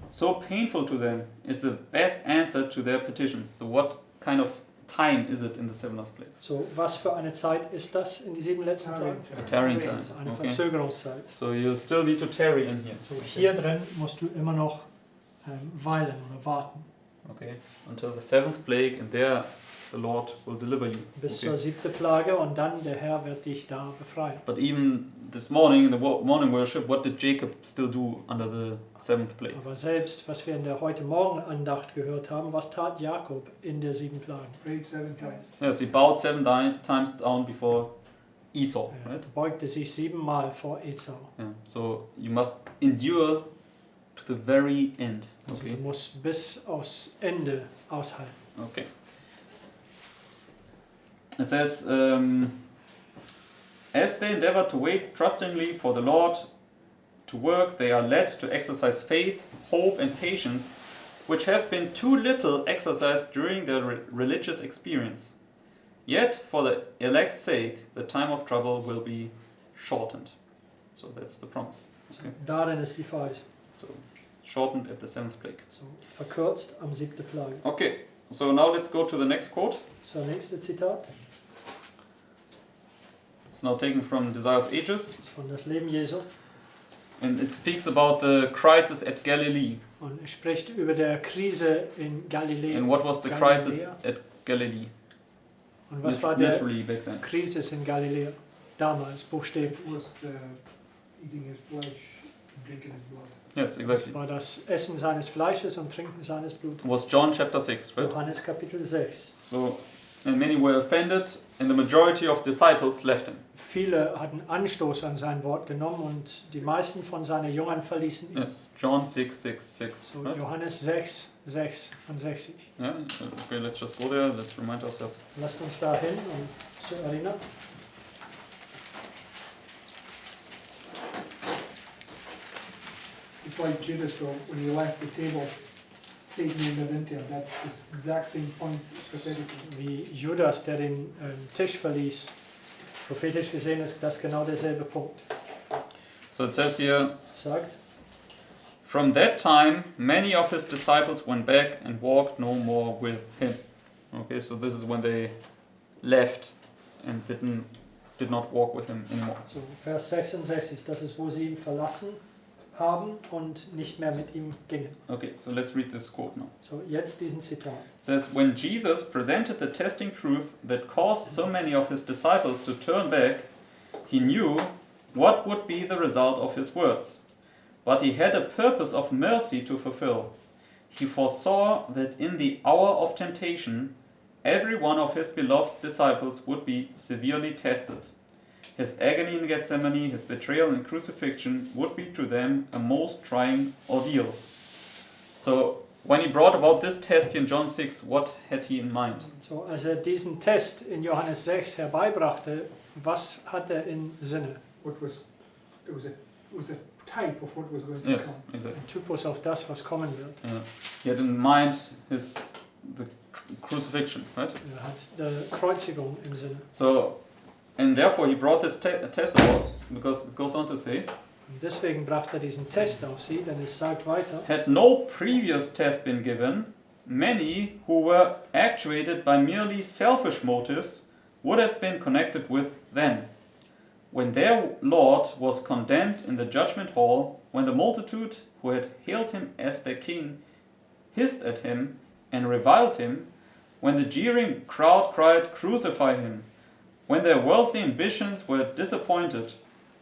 so painful to them, is the best answer to their petitions. So what kind of time is it in the 7 last plagues? so was für eine Zeit ist das in die 7 letzten Plagen? A tarrying time. Das ist eine Okay. Verzögerungszeit. So you still need to tarry in here. So hier drin musst du immer noch weilen oder warten. Okay. Until the 7th plague, and there the Lord will deliver you. Bis Okay. zur 7. Plage und dann der Herr wird dich da befreien. But even this morning in the morning worship, what did Jacob still do under the 7th plague? Aber selbst, was wir in der heute Morgen Andacht gehört haben, was tat Jakob in der 7 Plagen? Prayed 7 times. Yes, he bowed 7 times down before Esau, Er right? beugte sich 7 Mal vor Esau. Yeah. So you must endure to the very end. Also Okay. du musst bis aufs Ende aushalten. Okay. It says, as they endeavor to wait trustingly for the Lord to work, they are led to exercise faith, hope, and patience, which have been too little exercised during their religious experience. Yet, for the elect's sake, the time of trouble will be shortened. So that's the promise. Okay. Darin ist die Verheißung. So shortened at the 7th plague. So, verkürzt am 7. Plage. Okay. So now let's go to the next quote. So, nächste Zitat. It's now taken from Desire of Ages, Das ist von das Leben Jesu. and it speaks about the crisis at Galilee. Und er spricht über der Krise in Galiläa. And what was the Galiläa. crisis at Galilee? Und was war der Literally back then. Krise in Galiläa? Damals, buchstäblich. It was the eating his flesh, drinking his blood. Yes, exactly. Das war das Essen seines Fleisches und Trinken seines Blutes. It was John chapter 6, right? Johannes Kapitel 6. So, and many were offended, and the majority of disciples left him. Viele hatten Anstoß an sein Wort genommen und die meisten von seinen Jüngern verließen ihn. Yes, John 6, 6, 6. So, Right? Johannes 6, 66. Yeah, okay, let's just go there, let's remind ourselves. Lasst uns da hin, um zu erinnern. It's like Judas, though, when he left the table, Satan entered into him. That's the exact same point prophetically. Wie Judas, der den Tisch verließ. Prophetisch gesehen ist das genau derselbe Punkt. So it says here, Sagt, from that time, many of his disciples went back and walked no more with him. Okay, so this is when they left and did not walk with him anymore. so Vers 66, das ist, wo sie ihn verlassen haben und nicht mehr mit ihm gingen. Okay, so let's read this quote now. So, jetzt diesen Zitat. It says, when Jesus presented the testing truth that caused so many of his disciples to turn back, he knew what would be the result of his words. But he had a purpose of mercy to fulfill. He foresaw that in the hour of temptation, every one of his beloved disciples would be severely tested. His agony in Gethsemane, his betrayal and crucifixion would be to them a most trying ordeal. So, when he brought about this test here in John 6, what had he in mind? So, als diesen Test in Johannes 6 herbeibrachte, was hat in Sinne? What was it was a type of what was going to Yes, come. exactly. Ein Typus auf das, was kommen wird. He had in mind the crucifixion, right? Hat die Kreuzigung im Sinne. So, and therefore he brought this test about, because it goes on to say, Und deswegen brachte er diesen Test auf sie, denn es sagt weiter, Had no previous test been given, many who were actuated by merely selfish motives would have been connected with them. When their Lord was condemned in the judgment hall, when the multitude who had hailed him as their king hissed at him and reviled him, when the jeering crowd cried, "Crucify him," when their worldly ambitions were disappointed,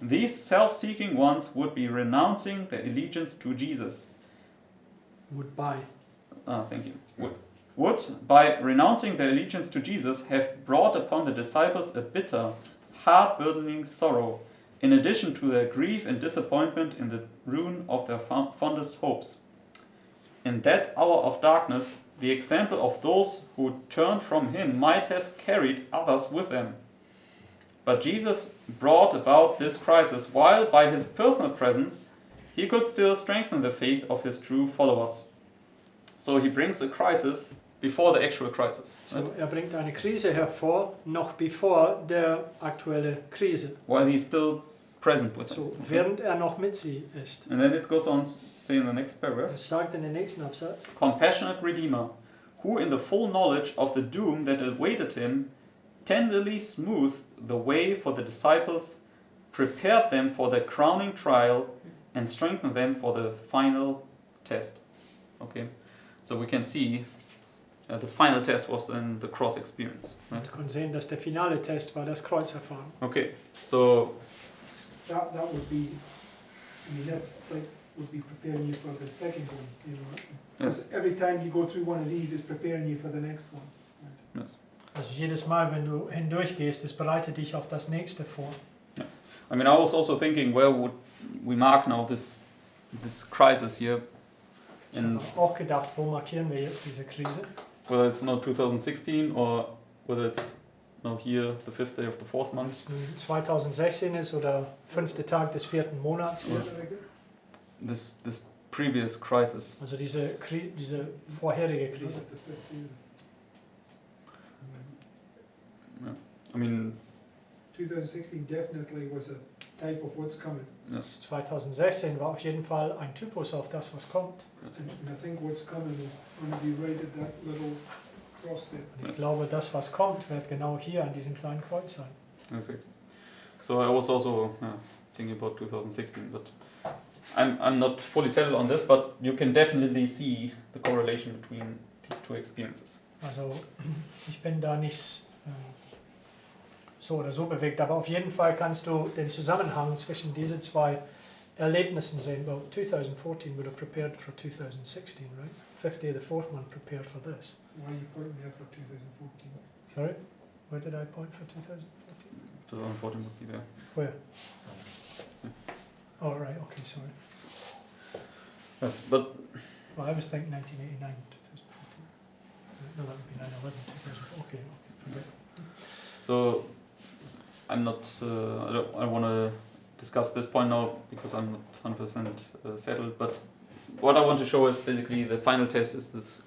these self-seeking ones would be renouncing their allegiance to Jesus. would buy. Thank you. Would, by renouncing their allegiance to Jesus, have brought upon the disciples a bitter, heart-burdening sorrow, in addition to their grief and disappointment in the ruin of their fondest hopes. In that hour of darkness, the example of those who turned from him might have carried others with them. But Jesus brought about this crisis while, by his personal presence, he could still strengthen the faith of his true followers. So he brings a crisis before the actual crisis. Right? So, er bringt eine Krise hervor, noch bevor der aktuelle Krise. While he's still present with So, them. während er noch mit sie ist. And then it goes on, say in the next paragraph, Es sagt in den nächsten Absatz, compassionate Redeemer, who in the full knowledge of the doom that awaited him, tenderly smoothed the way for the disciples, prepared them for the crowning trial, and strengthened them for the final test. Okay, so we can see the final test was then the cross experience. Right? wir können sehen, dass der finale Test war das Kreuzerfahren. Okay, so That would be, I mean, that's like, would be preparing you for the second one, you know. yes, Because every time you go through one of these, it's preparing you for the next one. Right? yes. Also jedes Mal, wenn du hindurchgehst, es bereitet dich auf das nächste vor. I mean, I was also thinking, where would we mark now this crisis here, Ich and habe auch gedacht, wo markieren wir jetzt diese Krise? whether it's now 2016 or whether it's now here, the 5th day of the 4th Ob month. es nun 2016 ist oder 5. Tag des 4. Monats hier. Yeah, very good. This previous crisis. Also diese vorherige Look Krise. at the 50. I mean, 2016 definitely was a type of what's coming. yes, 2016 war auf jeden Fall ein Typus auf das, was kommt. And I think what's coming is going to be right at that little cross there. Und ich glaube, das, was kommt, wird genau hier an diesem kleinen Kreuz sein. that's it. So I was also thinking about 2016, but I'm not fully settled on this, but you can definitely see the correlation between these two experiences. Also ich bin da nicht so oder so bewegt, aber auf jeden Fall kannst du den Zusammenhang zwischen diese zwei Erlebnissen sehen. Well, 2014 would have prepared for 2016, right? 50 of the fourth one prepared for this. Why are you pointing there for 2014? Sorry, where did I point for 2014? 2014 would be there. Where? Oh, right, okay, sorry. Yes, but Well, I was thinking 1989, 2014. No, that would be 9/11, 2004. Okay, forget. so I'm not. I want to discuss this point now because I'm not 100% settled. But what I want to show is basically the final test is this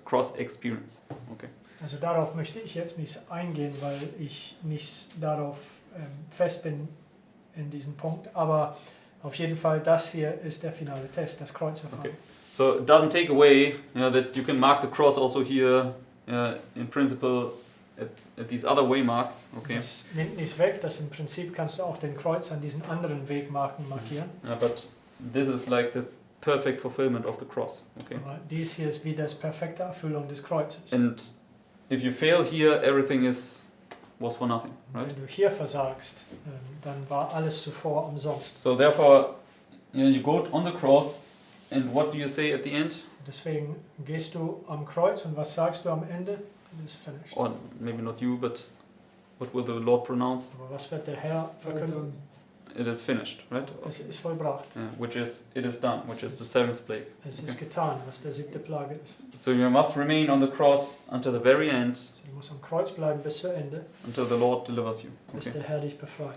cross experience. Okay. Also darauf möchte ich jetzt nicht eingehen, weil ich nicht darauf fest bin in diesem Punkt. Aber auf jeden Fall, das hier ist der finale Test, das Kreuzerfahren. Okay. So it doesn't take away, that you can mark the cross also here, in principle, at these other waymarks. Okay. Das nimmt nicht weg, dass im Prinzip kannst du auch den Kreuz an diesen anderen Wegmarken markieren. But this is like the perfect fulfillment of the cross. Okay. Aber dies hier ist wie das perfekte Erfüllung des Kreuzes. And if you fail here, everything was for nothing, right? Wenn du hier versagst, dann war alles zuvor umsonst. So therefore, you go on the cross, and what do you say at the end? Deswegen gehst du am Kreuz und was sagst du am Ende? It is finished. Or maybe not you, but what will the Lord pronounce? Aber was wird der Herr verkünden? It is finished, right? Es ist vollbracht. Which is, it is done, which is the seventh plague. Es ist getan, was der 7. Plage ist. So you must remain on the cross until the very end, Also du musst am Kreuz bleiben bis zu Ende, until the Lord delivers you. bis Okay. der Herr dich befreit.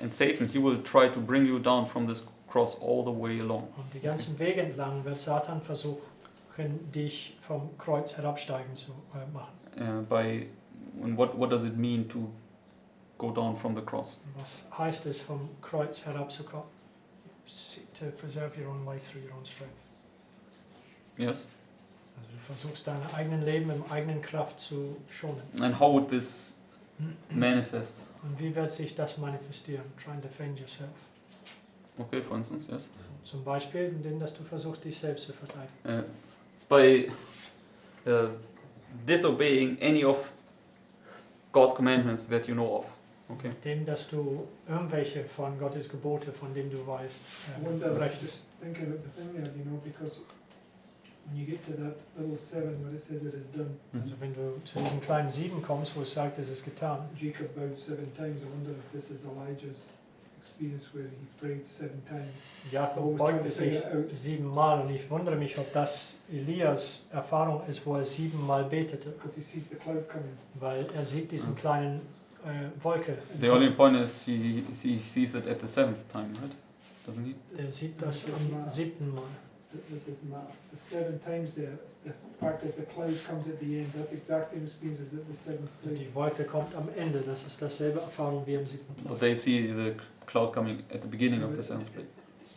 And Satan, he will try to bring you down from this cross all the way along. Und die ganzen Wege entlang wird Satan versuchen, dich vom Kreuz herabsteigen zu machen. And what does it mean to go down from the cross? Was heißt es, vom Kreuz herabzukommen? seek to preserve your own life through your own strength. Yes. Also du versuchst dein eigenes Leben in eigenen Kraft zu schonen. And how would this manifest? Und wie wird sich das manifestieren? Try and defend yourself. Okay, for instance, yes. So, zum Beispiel, indem dass du versuchst, dich selbst zu verteidigen. It's by disobeying any of God's commandments that you know of. Okay. Indem dass du irgendwelche von Gottes Gebote, von denen du weißt, I wonder, brechst. just thinking about the thing there, you know, because when you get to that little 7 where it says it is done, Also wenn du zu diesem kleinen 7 kommst, wo es sagt, es ist getan. Jacob bowed 7 times. I wonder if this is Elijah's experience where he prayed 7 times. Jakob beugte sich 7 Mal und ich wundere mich, ob das Elias Erfahrung ist, wo er 7 Mal betete, Because he sees the cloud coming. weil er sieht diesen kleinen Wolke. The only point is he sees it at the 7th time, right? Doesn't he? Er sieht das am 7. Mal. That doesn't matter. The 7 times there, the fact is the cloud comes at the end. That's the exact same experience as at the 7th Also plague. die Wolke kommt am Ende, das ist dasselbe Erfahrung wie am 7. But they see the cloud coming at the beginning of the 7th plague.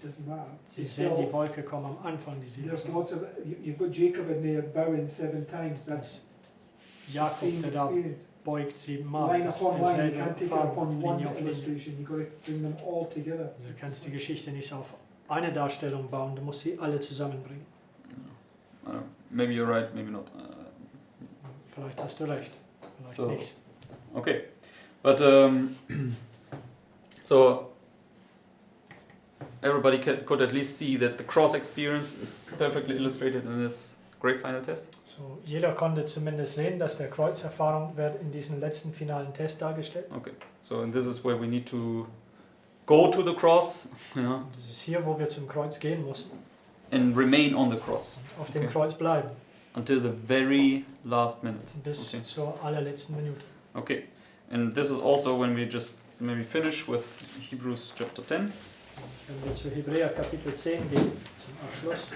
Doesn't matter. Sie It's sehen, die still, Wolke kommen am Anfang, die 7. there's lots of, you've got Jacob in there bowing 7 times. That's the Jakob, same der da experience. beugt 7 Mal, Line das ist upon line, you derselbe can't take it Erfahrung, upon one Linie auf Linie. illustration. You've got to bring them all together. Du kannst die Geschichte nicht auf eine Darstellung bauen, du musst sie alle zusammenbringen. I don't know. Maybe you're right, maybe not. Vielleicht hast du recht, vielleicht So. nicht. Okay, but so everybody could at least see that the cross experience is perfectly illustrated in this great final test. So, jeder konnte zumindest sehen, dass der Kreuzerfahrung wird in diesem letzten finalen Test dargestellt. Okay, so and this is where we need to go to the cross, yeah, Und das ist hier, wo wir zum Kreuz gehen mussten, and remain on the cross auf dem Okay. Kreuz bleiben, until the very last minute. bis Okay. zur allerletzten Minute. Okay, and this is also when we just maybe finish with Hebrews chapter 10. Wenn wir zu Hebräer Kapitel 10 gehen, zum Abschluss.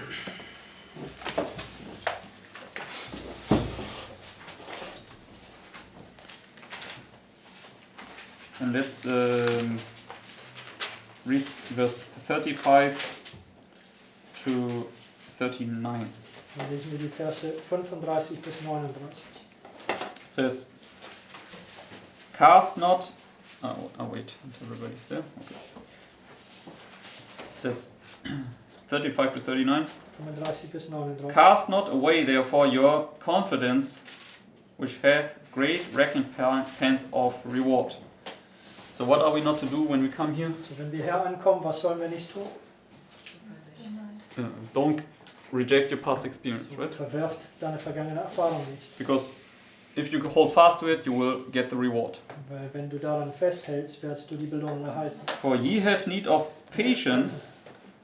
And let's read verse 35 to 39. Dann lesen wir die Verse 35 bis 39. It says, cast not, wait, until everybody's there. Okay. It says, 35 to 39. 35 bis 39. Cast not away therefore your confidence, which hath great recompense of reward. So what are we not to do when we come here? So, wenn wir hier ankommen, was sollen wir nicht tun? Don't reject your past experience, right? Verwerft deine vergangene Erfahrung nicht. Because if you hold fast to it, you will get the reward. Weil wenn du daran festhältst, wirst du die Belohnung erhalten. For ye have need of patience,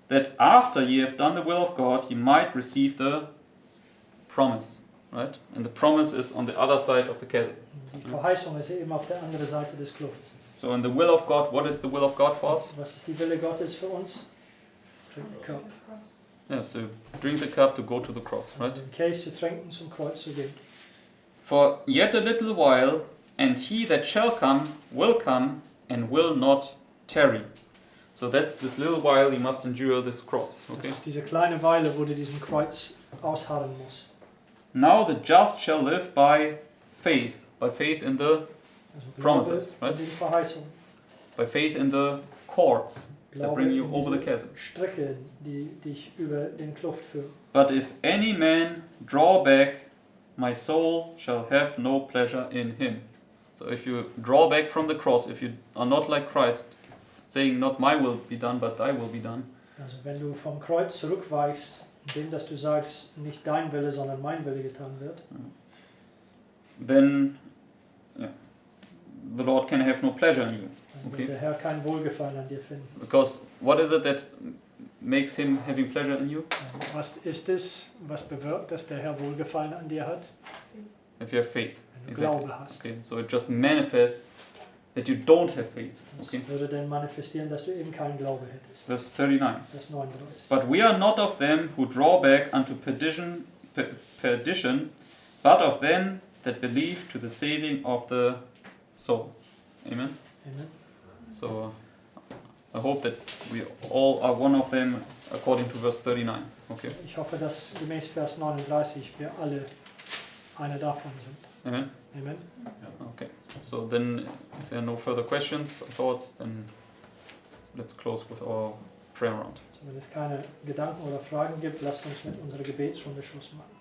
that after ye have done the will of God, ye might receive the promise, right? And the promise is on the other side of the chasm. Die Verheißung ist eben auf der anderen Seite des Klufts. So in the will of God, what is the will of God for us? Was ist die Wille Gottes für uns? Drink the cup. Yes, to drink the cup, to go to the cross, Also right? den Kelch zu trinken, zum Kreuz zu gehen. For yet a little while, and he that shall come will come and will not tarry. So that's this little while you must endure this cross, Das okay? ist diese kleine Weile, wo du diesen Kreuz ausharren musst. Now the just shall live by faith in the Also Promises, Glaube right? in die Verheißung. by faith in the cords that Glaube bring you in over the diese chasm. Stricke, die dich über den Kluft führen. But if any man draw back, my soul shall have no pleasure in him. So if you draw back from the cross, if you are not like Christ, saying not my will be done, but thy will be done, Also wenn du vom Kreuz zurückweichst, indem dass du sagst, nicht dein Wille, sondern mein Wille getan wird, then the Lord can have no pleasure in you. dann Okay. wird der Herr kein Wohlgefallen an dir finden. Because what is it that makes him having pleasure in you? Was ist es, was bewirkt, dass der Herr Wohlgefallen an dir hat? If you have faith. Wenn du Exactly. Glaube hast. Okay, so it just manifests that you don't have faith. Das Okay. würde dann manifestieren, dass du eben keinen Glaube hättest. Verse 39. Vers 39. But we are not of them who draw back unto perdition, but of them that believe to the saving of the soul. Amen. Amen. So I hope that we all are one of them according to verse 39. Okay. Ich hoffe, dass gemäß Vers 39 wir alle eine davon sind. Amen. Amen. Okay. So then, if there are no further questions or thoughts, then let's close with our prayer round. Also wenn es keine Gedanken oder Fragen gibt, lasst uns mit unserer Gebetsrunde Schluss machen.